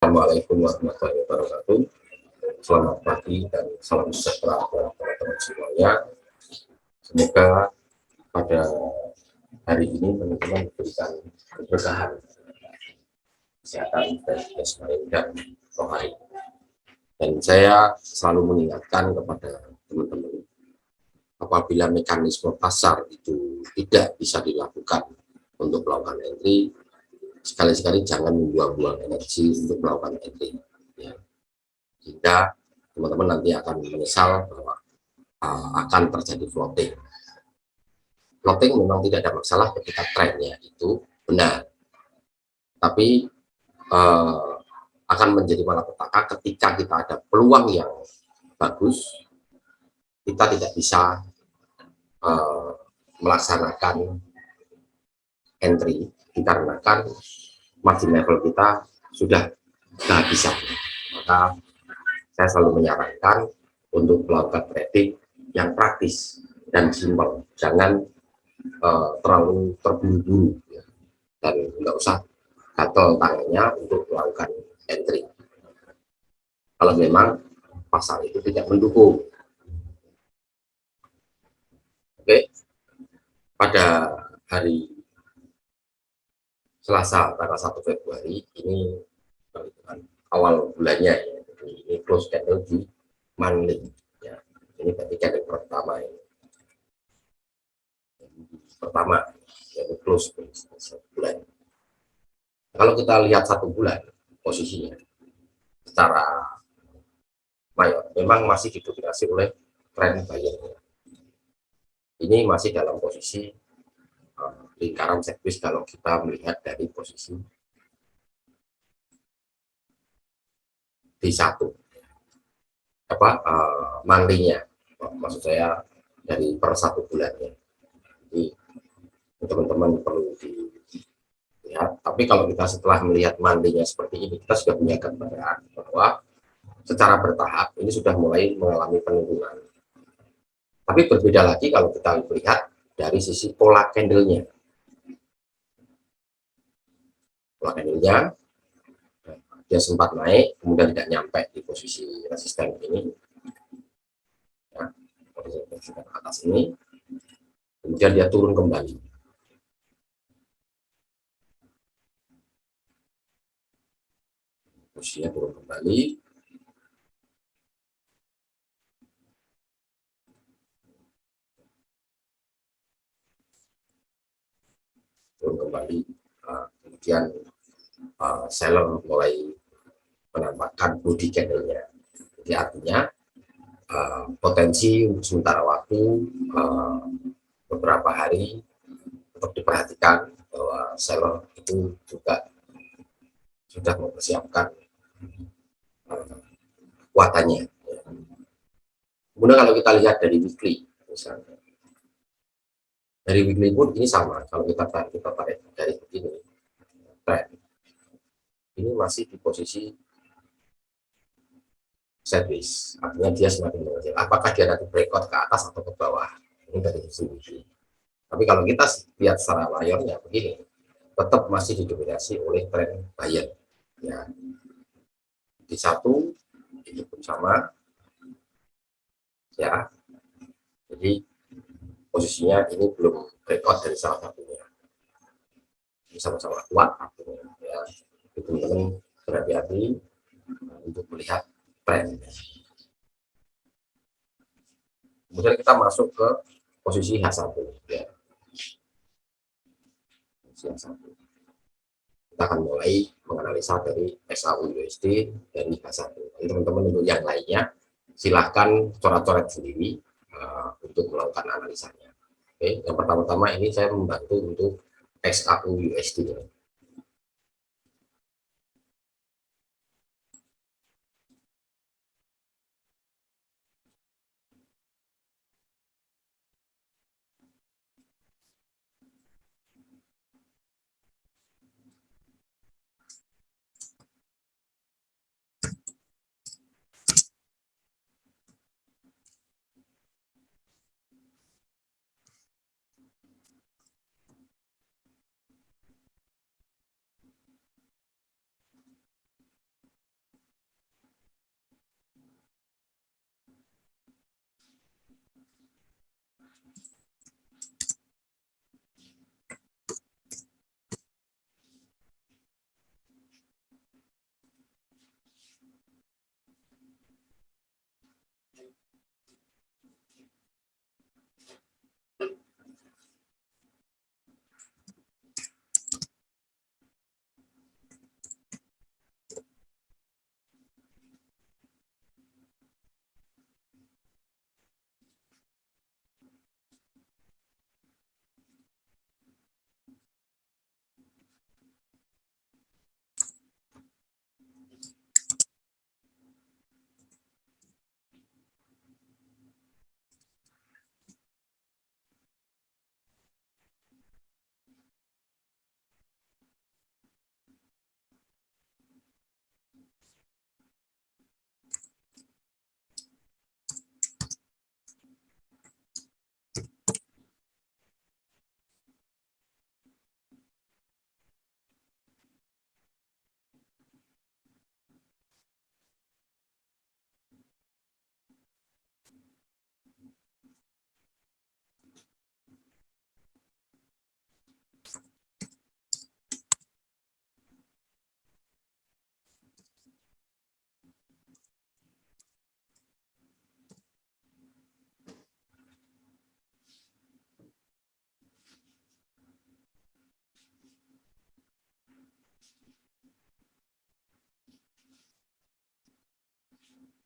Assalamualaikum warahmatullahi wabarakatuh. Selamat pagi dan salam sejahtera buat teman-teman semuanya. Semoga pada hari ini teman-teman diberikan keberkahan, kesehatan, dan jasmani dan rohani. Dan saya selalu mengingatkan kepada teman-teman, apabila mekanisme pasar itu tidak bisa dilakukan untuk melakukan entry, sekali-sekali jangan membuang-buang energi untuk melakukan entry. Ya. Sehingga teman-teman nanti akan menyesal bahwa akan terjadi floating. Floating memang tidak ada masalah ketika trennya itu benar, tapi akan menjadi malapetaka ketika kita ada peluang yang bagus, kita tidak bisa melaksanakan entry dikarenakan margin level kita sudah kehabisan. Maka saya selalu menyarankan untuk melakukan trading yang praktis dan simpel, jangan terlalu terburu-buru ya. Dan nggak usah gatel tangannya untuk melakukan entry kalau memang pasar itu tidak mendukung. Oke, pada hari Selasa tanggal 1 Februari ini awal bulannya ya, ini close candle di monthly ya. Ini berarti candle pertama ini. Pertama yaitu close bulan. Kalau kita lihat 1 bulan posisinya secara mayor memang masih didominasi oleh tren buyer. Ini masih dalam posisi lingkaran sideways kalau kita melihat dari posisi D1 apa monthly-nya, maksud saya dari per 1 bulannya. Jadi teman-teman perlu dilihat. Tapi kalau kita setelah melihat monthly-nya seperti ini, kita sudah punya gambaran bahwa secara bertahap ini sudah mulai mengalami penurunan. Tapi berbeda lagi kalau kita lihat dari sisi pola candle-nya. Pola candle-nya dia sempat naik, kemudian tidak nyampe di posisi resisten ini, ya, posisi atas ini, kemudian dia turun kembali. Posisinya turun kembali, kemudian seller mulai menampakkan body candle-nya. Jadi artinya potensi untuk sementara waktu beberapa hari untuk diperhatikan bahwa seller itu juga sudah mempersiapkan kekuatannya. Kemudian kalau kita lihat dari weekly misalnya, dari weekly pun ini sama. Kalau kita tarik dari begini, trend ini masih di posisi sideways, artinya dia semakin mengecil. Apakah dia nanti breakout ke atas atau ke bawah, ini dari sisi weekly. Tapi kalau kita lihat secara layarnya begini, tetap masih didominasi oleh tren buyer. Ya, di satu itu pun sama, ya. Jadi posisinya ini belum breakout dari salah satunya. Ini sama-sama kuat artinya, ya. Teman-teman berhati-hati untuk melihat tren. Kemudian kita masuk ke posisi H1, ya. H1. Kita akan mulai menganalisa dari SAU USD dari H1. Teman-teman untuk yang lainnya silahkan coret-coret sendiri untuk melakukan analisanya. Oke, yang pertama-tama ini saya membantu untuk SAU USD.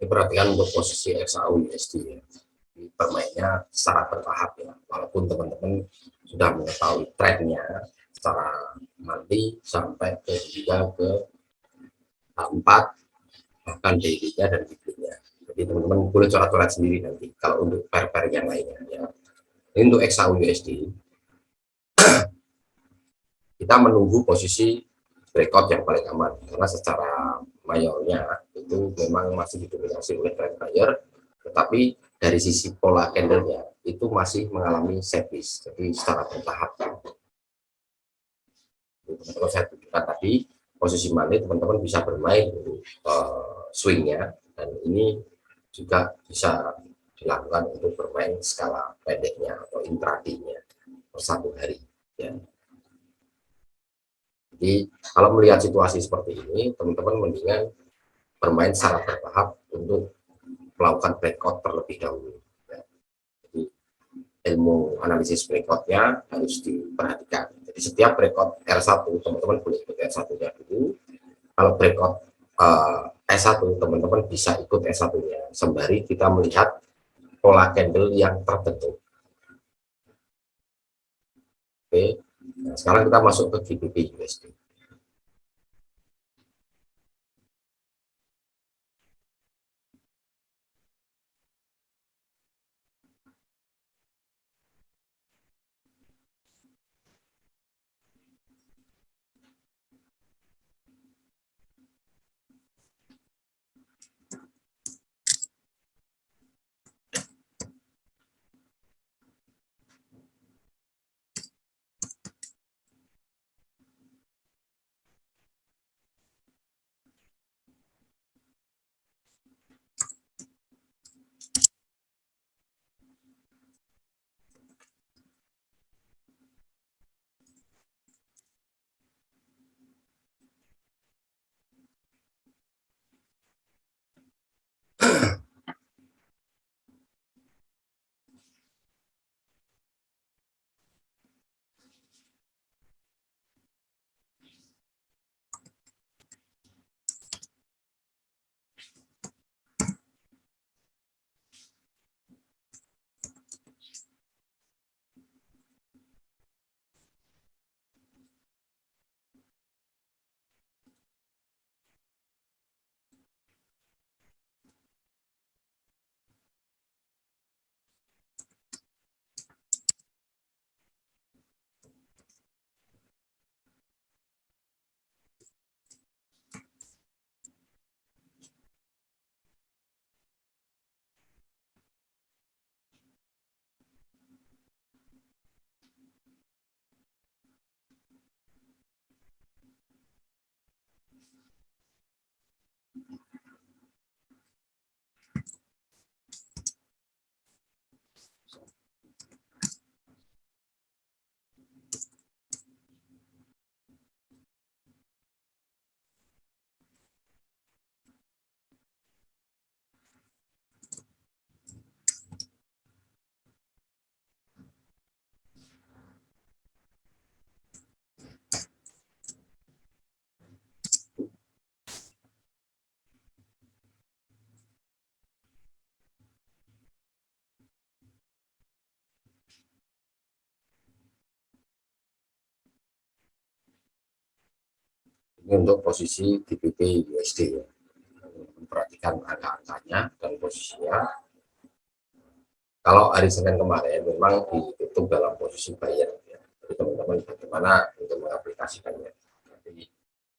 Diperhatikan untuk posisi XAU USD ya. Bermainnya secara bertahap ya, walaupun teman-teman sudah mengetahui trennya secara monthly sampai ke 3 ke 4 bahkan daily-nya dan weekly-nya. Jadi teman-teman boleh coret-coret sendiri nanti kalau untuk pair-pair yang lainnya ya. Ini untuk XAU USD kita menunggu posisi breakout yang paling aman karena secara mayornya itu memang masih didominasi oleh trend buyer, tetapi dari sisi pola candlenya itu masih mengalami setpiece, jadi secara bertahap. Teman-teman saya tunjukkan tadi posisi money teman-teman bisa bermain untuk swingnya, dan ini juga bisa dilakukan untuk bermain skala pendeknya atau intraday-nya per satu hari ya. Jadi kalau melihat situasi seperti ini, teman-teman mendingan bermain secara bertahap untuk melakukan breakout terlebih dahulu. Ya. Jadi ilmu analisis breakoutnya harus diperhatikan. Jadi setiap breakout R1 teman-teman boleh ikut R1-nya dulu. Kalau breakout S1 teman-teman bisa ikut S1-nya sembari kita melihat pola candle yang terbentuk. Oke. Nah, sekarang kita masuk ke GBP USD. Ini untuk posisi GBP USD ya. Memperhatikan angka-angkanya dan posisinya. Kalau hari Senin kemarin memang ditutup dalam posisi buyer ya. Jadi teman-teman bagaimana untuk mengaplikasikannya. Jadi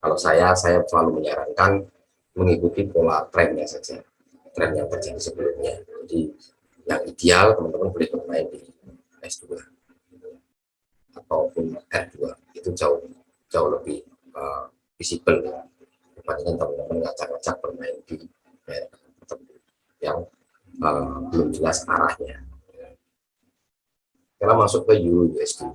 kalau saya selalu menyarankan mengikuti pola trennya saja, tren yang terjadi sebelumnya. Jadi yang ideal teman-teman boleh bermain di S2 ataupun R2, itu jauh lebih visible ya, dibandingkan teman-teman ngacak-ngacak bermain di yang belum jelas arahnya. Kita masuk ke Euro USD.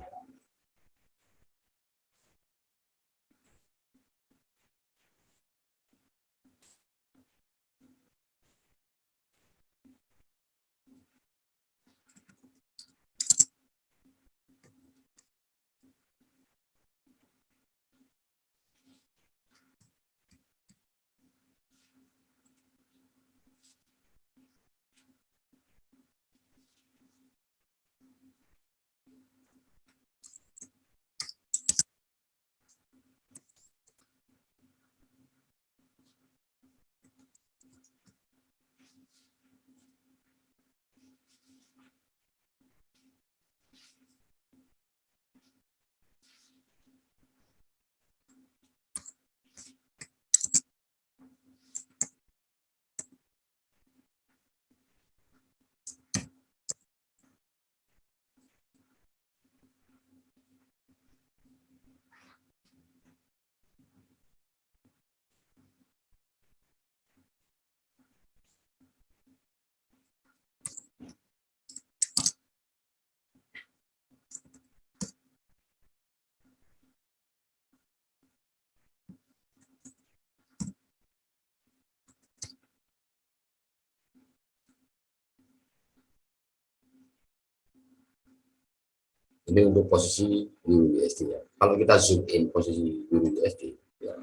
Ini untuk posisi Euro USD ya. Kalau kita zoom in posisi Euro USD, ya,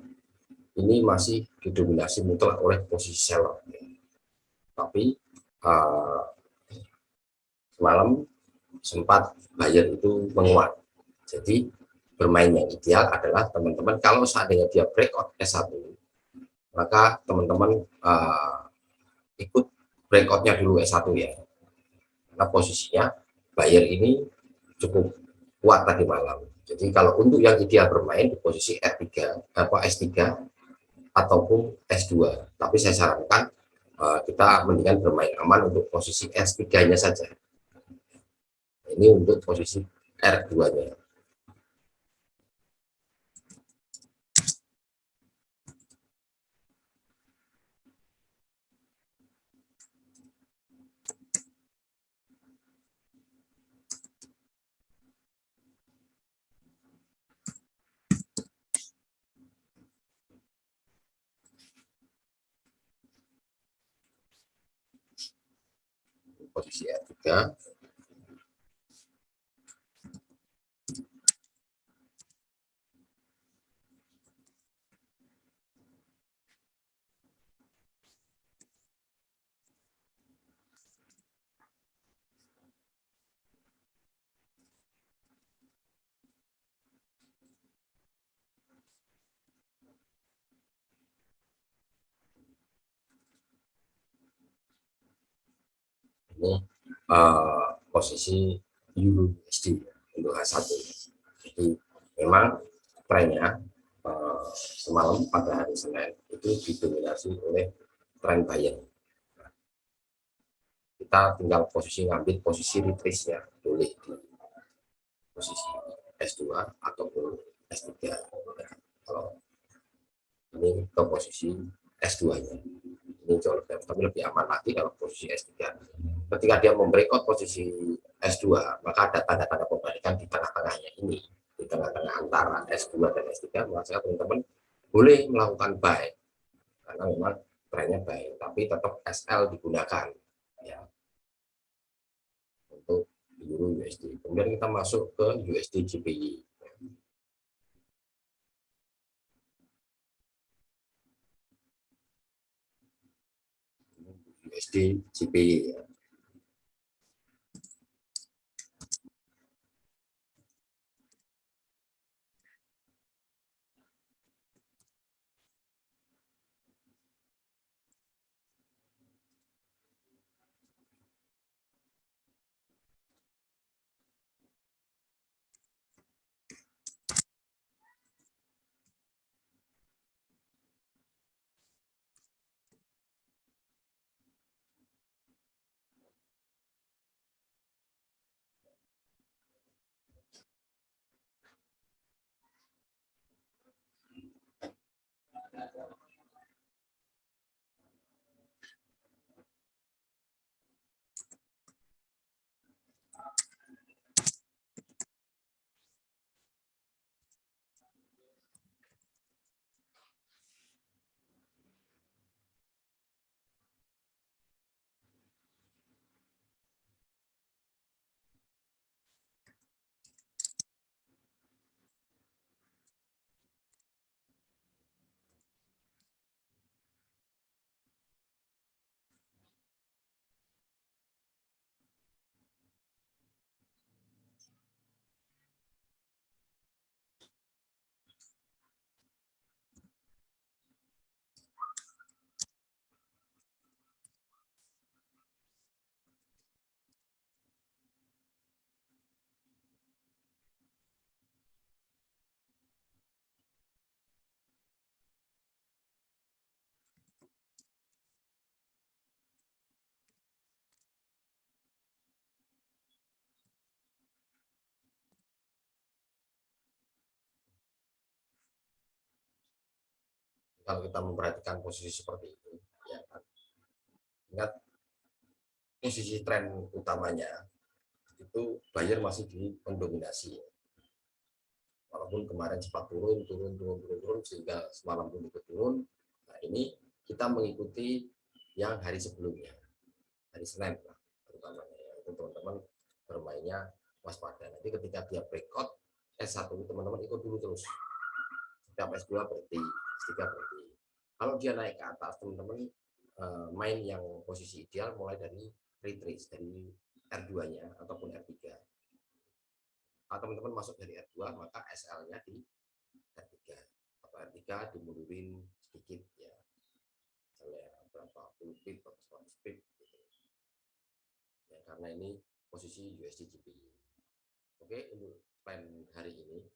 ini masih didominasi mutlak oleh posisi seller. Ya. Tapi semalam sempat buyer itu menguat. Jadi bermain yang ideal adalah teman-teman kalau seandainya dia breakout S1, maka teman-teman ikut breakoutnya dulu S1 ya. Karena posisinya buyer ini cukup kuat tadi malam. Jadi kalau untuk yang ideal bermain di posisi R3 S3 ataupun S2, tapi saya sarankan kita mendingan bermain aman untuk posisi S3-nya saja. Ini untuk posisi R2-nya. Posisi R3. Ini posisi Euro USD untuk H1. Jadi memang trennya semalam pada hari Senin itu didominasi oleh tren buyer. Kita tinggal posisi ngambil posisi retrace-nya, boleh di posisi S2 ataupun S3. Kalau ini ke posisi S2-nya. Ini jauh lebih, tapi lebih aman lagi kalau posisi S3. Ketika dia membreakout posisi S2, maka ada tanda-tanda pembalikan di tengah-tengahnya ini, di tengah-tengah antara S2 dan S3, maka teman-teman boleh melakukan buy karena memang trennya baik, tapi tetap SL digunakan ya untuk Euro USD. Kemudian kita masuk ke USD JPY. USD JPY ya. Kalau kita memperhatikan posisi seperti ini, ya, ingat posisi tren utamanya itu buyer masih mendominasi. Walaupun kemarin sempat turun sehingga semalam pun ikut turun. Nah ini kita mengikuti yang hari sebelumnya, hari Senin lah terutamanya ya. Itu teman-teman bermainnya waspada. Nanti ketika dia breakout S1 teman-teman ikut dulu terus. Setiap S2 berhenti, S3 berhenti. Kalau dia naik ke atas, teman-teman main yang posisi ideal mulai dari retrace, dari R2-nya ataupun R3. Teman-teman masuk dari R2, maka SL-nya di R3. Atau R3 dimundurin sedikit ya. Misalnya berapa puluh pip atau 100 pip gitu. Ya, karena ini posisi USD GBP. Oke, untuk plan hari ini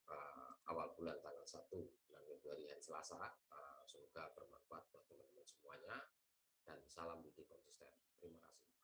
awal bulan tanggal 1 bulan Februari hari Selasa, semoga bermanfaat buat teman-teman semuanya dan salam BD konsisten. Terima kasih.